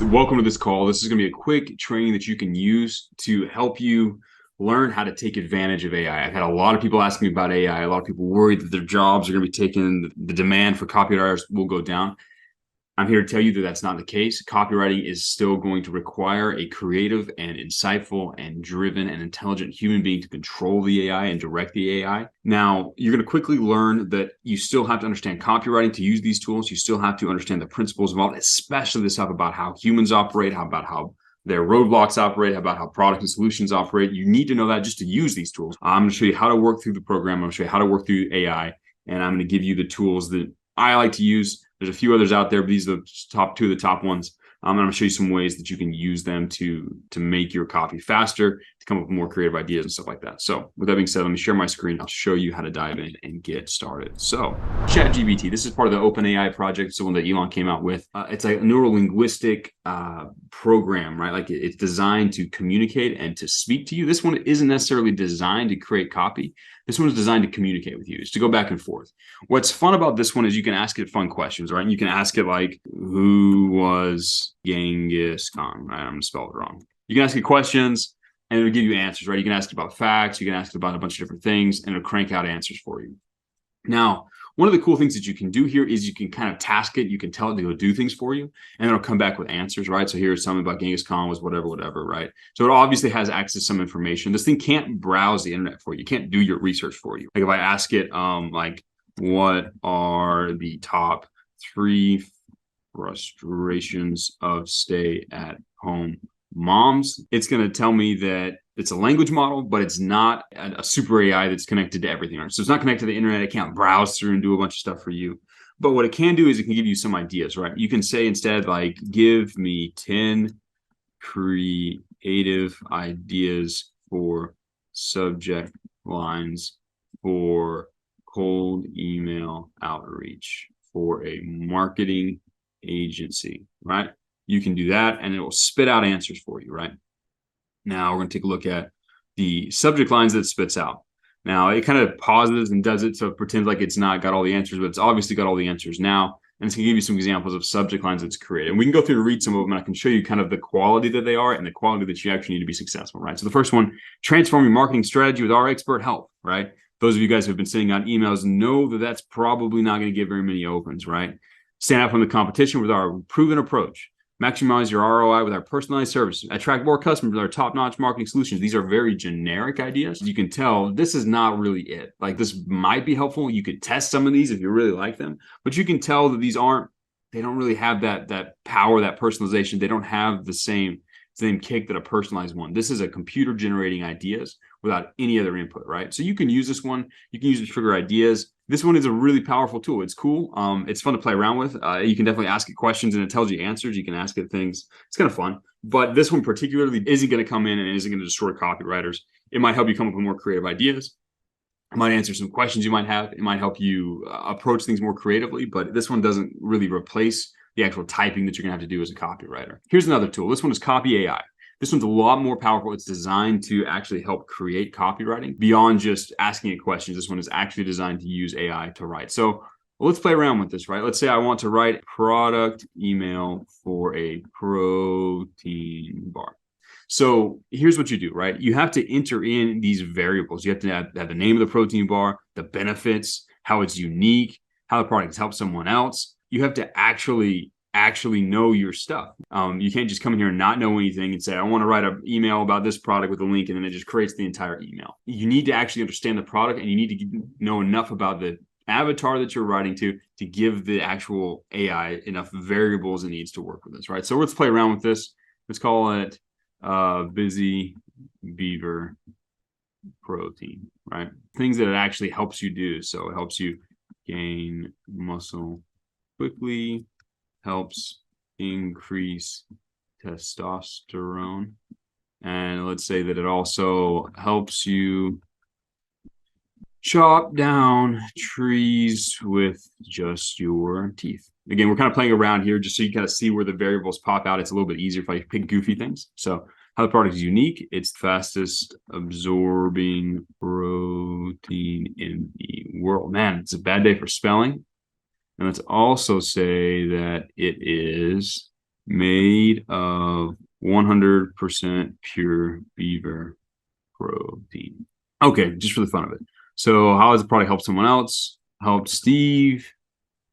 Welcome to this call. This is going to be a quick training that you can use to help you learn how to take advantage of AI. I've had a lot of people asking me about AI. A lot of people worried that their jobs are going to be taken, the demand for copywriters will go down. I'm here to tell you that that's not the case. Copywriting is still going to require a creative and insightful and driven and intelligent human being to control the AI and direct the AI. Now, you're going to quickly learn that you still have to understand copywriting to use these tools. You still have to understand the principles involved, especially the stuff about how humans operate, how their roadblocks operate, about how product and solutions operate. You need to know that just to use these tools. I'm going to show you how to work through the program. I'm going to show you how to work through AI, and I'm going to give you the tools that I like to use. There's a few others out there, but these are the top two of the top ones. I'm going to show you some ways that you can use them to make your copy faster, to come up with more creative ideas and stuff like that. So with that being said, let me share my screen. I'll show you how to dive in and get started. So ChatGPT, this is part of the OpenAI project. It's the one that Elon came out with. It's a neuro-linguistic program, right? Like it's designed to communicate and to speak to you. This one isn't necessarily designed to create copy. This one is designed to communicate with you. It's to go back and forth. What's fun about this one is you can ask it fun questions, right? You can ask it like, who was Genghis Khan? Right? I'm going to spell it wrong. You can ask it questions and it'll give you answers, right? You can ask it about facts. You can ask it about a bunch of different things and it'll crank out answers for you. Now, one of the cool things that you can do here is you can kind of task it. You can tell it to go do things for you, and it'll come back with answers, right? So here's something about Genghis Khan was whatever, right? So it obviously has access to some information. This thing can't browse the internet for you. It can't do your research for you. Like if I ask it, like, what are the top 3 frustrations of stay-at-home moms? It's going to tell me that it's a language model, but it's not a super AI that's connected to everything. So it's not connected to the internet. It can't browse through and do a bunch of stuff for you. But what it can do is it can give you some ideas, right? You can say instead, like, give me 10 creative ideas for subject lines for cold email outreach for a marketing agency, right? You can do that and it will spit out answers for you, right? Now we're going to take a look at the subject lines that it spits out. Now it kind of pauses and does it so it pretends like it's not got all the answers, but it's obviously got all the answers now. And it's going to give you some examples of subject lines that's created. And we can go through and read some of them, and I can show you kind of the quality that they are and the quality that you actually need to be successful, right? So the first one, transform your marketing strategy with our expert help, right? Those of you guys who have been sending out emails know that that's probably not going to get very many opens, right? Stand out from the competition with our proven approach. Maximize your ROI with our personalized services. Attract more customers with our top-notch marketing solutions. These are very generic ideas. You can tell this is not really it. Like, this might be helpful. You could test some of these if you really like them, but you can tell that they don't really have that power, that personalization. They don't have the same kick that a personalized one. This is a computer generating ideas without any other input, right? So you can use this one. You can use it to trigger ideas. This one is a really powerful tool. It's cool. It's fun to play around with. You can definitely ask it questions and it tells you answers. You can ask it things. It's kind of fun. But this one particularly isn't going to come in and isn't going to destroy copywriters. It might help you come up with more creative ideas. It might answer some questions you might have. It might help you approach things more creatively. But this one doesn't really replace the actual typing that you're going to have to do as a copywriter. Here's another tool. This one is Copy AI. This one's a lot more powerful. It's designed to actually help create copywriting beyond just asking it questions. This one is actually designed to use AI to write. So let's play around with this, right? Let's say I want to write product email for a protein bar. So here's what you do, right? You have to enter in these variables. You have to have the name of the protein bar, the benefits, how it's unique, how the product has helped someone else. You have to actually know your stuff. You can't just come in here and not know anything and say, I want to write an email about this product with a link, and then it just creates the entire email. You need to actually understand the product, and you need to know enough about the avatar that you're writing to give the actual AI enough variables it needs to work with this, right? So let's play around with this. Let's call it busy beaver protein, right? Things that it actually helps you do. So it helps you gain muscle quickly, helps increase testosterone, and let's say that it also helps you chop down trees with just your teeth. Again, we're kind of playing around here just so you kind of see where the variables pop out. It's a little bit easier if I pick goofy things. So how the product is unique. It's the fastest absorbing protein in the world. Man, it's a bad day for spelling. And let's also say that it is made of 100% pure beaver protein. Okay, just for the fun of it. So how does the product help someone else? Help Steve,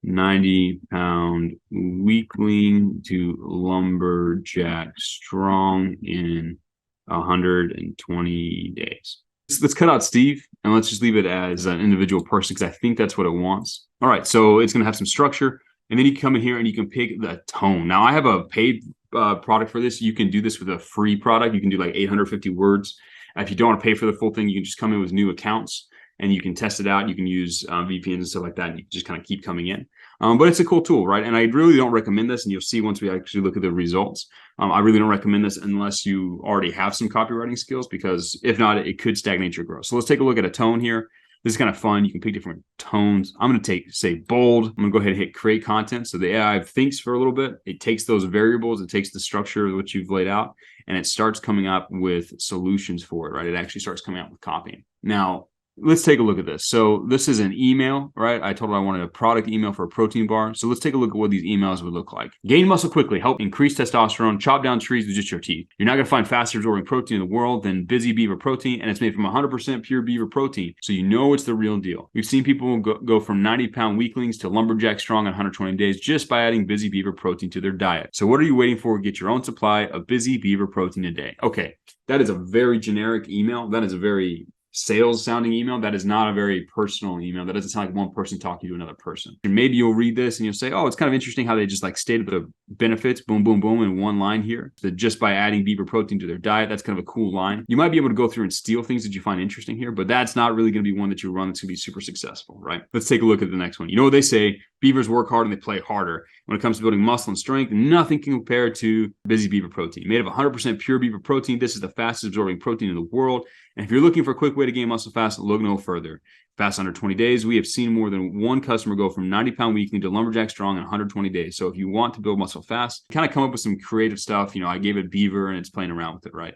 90-pound weakling, to lumberjack strong in 120 days. Let's cut out Steve and let's just leave it as an individual person because I think that's what it wants. All right, so it's going to have some structure. And then you come in here and you can pick the tone. Now, I have a paid product for this. You can do this with a free product. You can do like 850 words. If you don't want to pay for the full thing, you can just come in with new accounts and you can test it out. You can use VPNs and stuff like that. And you just kind of keep coming in. But it's a cool tool, right? And I really don't recommend this. And you'll see once we actually look at the results. I really don't recommend this unless you already have some copywriting skills, because if not, it could stagnate your growth. So let's take a look at a tone here. This is kind of fun. You can pick different tones. I'm going to say bold. I'm going to go ahead and hit create content. So the AI thinks for a little bit. It takes those variables. It takes the structure of what you've laid out, and it starts coming up with solutions for it, right? It actually starts coming out with copying. Now, let's take a look at this. So this is an email, right? I told her I wanted a product email for a protein bar. So let's take a look at what these emails would look like. Gain muscle quickly, help increase testosterone, chop down trees with just your teeth. You're not going to find faster absorbing protein in the world than Busy Beaver protein, and it's made from 100% pure beaver protein. So you know it's the real deal. We've seen people go from 90-pound weaklings to lumberjack strong in 120 days just by adding Busy Beaver protein to their diet. So what are you waiting for? Get your own supply of Busy Beaver protein a day. Okay, that is a very generic email. That is a very sales sounding email. That is not a very personal email. That doesn't sound like one person talking to another person. And maybe you'll read this and you'll say, oh, it's kind of interesting how they just like stated the benefits, boom, boom, boom, in one line here. That just by adding beaver protein to their diet, that's kind of a cool line. You might be able to go through and steal things that you find interesting here, but that's not really going to be one that you run that's going to be super successful, right? Let's take a look at the next one. You know what they say? Beavers work hard and they play harder. When it comes to building muscle and strength, nothing can compare to Busy Beaver protein. Made of 100% pure beaver protein, this is the fastest absorbing protein in the world. And if you're looking for a quick way to gain muscle fast, look no further. Fast under 20 days, we have seen more than one customer go from 90-pound weakling to lumberjack strong in 120 days. So if you want to build muscle fast, kind of come up with some creative stuff. You know, I gave it beaver and it's playing around with it, right?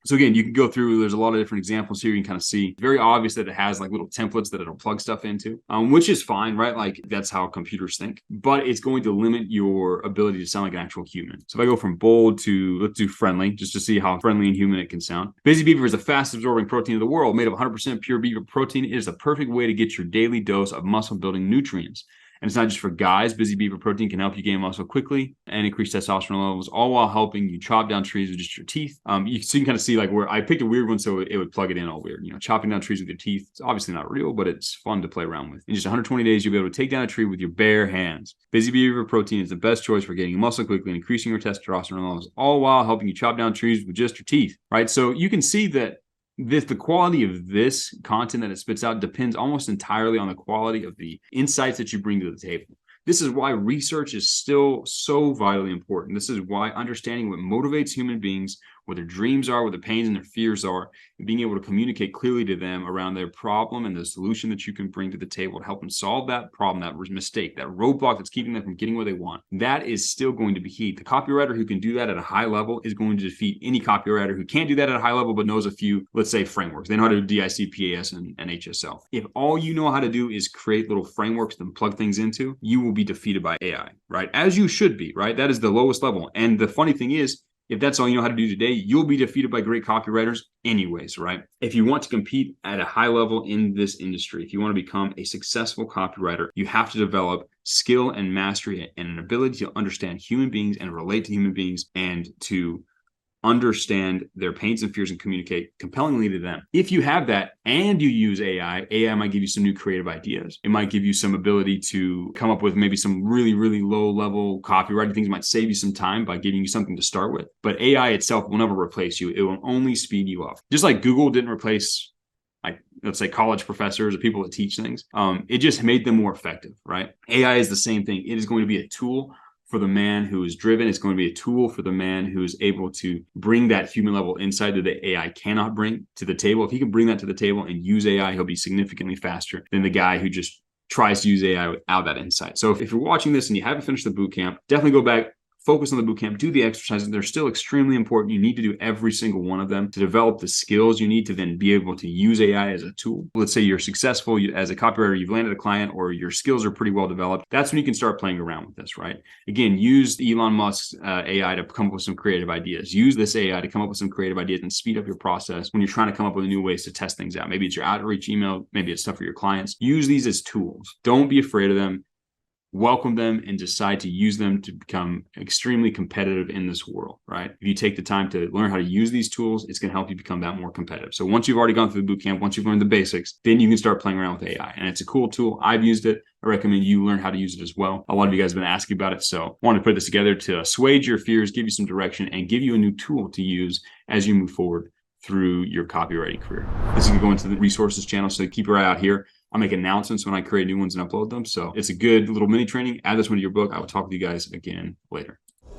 So again, you can go through, there's a lot of different examples here. You can kind of see, very obvious that it has like little templates that it'll plug stuff into, which is fine, right? Like that's how computers think, but it's going to limit your ability to sound like an actual human. So if I go from bold to, let's do friendly, just to see how friendly and human it can sound. Busy Beaver is the fastest absorbing protein in the world, made of 100% pure beaver protein. It is the perfect way to get your daily dose of muscle building nutrients. And it's not just for guys. Busy Beaver protein can help you gain muscle quickly and increase testosterone levels, all while helping you chop down trees with just your teeth. So you can kind of see like where I picked a weird one, so it would plug it in all weird. You know, chopping down trees with your teeth. It's obviously not real, but it's fun to play around with. In just 120 days, you'll be able to take down a tree with your bare hands. Busy Beaver protein is the best choice for gaining muscle quickly and increasing your testosterone levels, all while helping you chop down trees with just your teeth, right? So you can see that the quality of this content that it spits out depends almost entirely on the quality of the insights that you bring to the table. This is why research is still so vitally important. This is why understanding what motivates human beings, what their dreams are, what their pains and their fears are, and being able to communicate clearly to them around their problem and the solution that you can bring to the table to help them solve that problem, that mistake, that roadblock that's keeping them from getting where they want. That is still going to be key. The copywriter who can do that at a high level is going to defeat any copywriter who can't do that at a high level but knows a few, let's say, frameworks. They know how to do DIC, PAS, and HSL. If all you know how to do is create little frameworks and plug things into, you will be defeated by AI, right? As you should be, right? That is the lowest level. And the funny thing is, if that's all you know how to do today, you'll be defeated by great copywriters anyways, right? If you want to compete at a high level in this industry, if you want to become a successful copywriter, you have to develop skill and mastery and an ability to understand human beings and relate to human beings and to understand their pains and fears and communicate compellingly to them. If you have that and you use AI, AI might give you some new creative ideas. It might give you some ability to come up with maybe some really, really low level copywriting things. It might save you some time by giving you something to start with. But AI itself will never replace you. It will only speed you up. Just like Google didn't replace, like, let's say, college professors or people that teach things. It just made them more effective, right? AI is the same thing. It is going to be a tool for the man who is driven. It's going to be a tool for the man who is able to bring that human level insight that the AI cannot bring to the table. If he can bring that to the table and use AI, he'll be significantly faster than the guy who just tries to use AI without that insight. So if you're watching this and you haven't finished the boot camp, definitely go back, focus on the bootcamp, do the exercises. They're still extremely important. You need to do every single one of them to develop the skills you need to then be able to use AI as a tool. Let's say you're successful as a copywriter, you've landed a client, or your skills are pretty well developed. That's when you can start playing around with this, right? Again, use Elon Musk's AI to come up with some creative ideas. Use this AI to come up with some creative ideas and speed up your process when you're trying to come up with new ways to test things out. Maybe it's your outreach email, maybe it's stuff for your clients. Use these as tools. Don't be afraid of them. Welcome them and decide to use them to become extremely competitive in this world, right? If you take the time to learn how to use these tools, it's going to help you become that more competitive. So once you've already gone through the bootcamp, once you've learned the basics, then you can start playing around with AI. And it's a cool tool. I've used it. I recommend you learn how to use it as well. A lot of you guys have been asking about it. So I wanted to put this together to assuage your fears, give you some direction, and give you a new tool to use as you move forward through your copywriting career. This is going to go into the resources channel, so keep your eye out here. I'll make announcements when I create new ones and upload them. So it's a good little mini training. Add this one to your book. I will talk with you guys again later.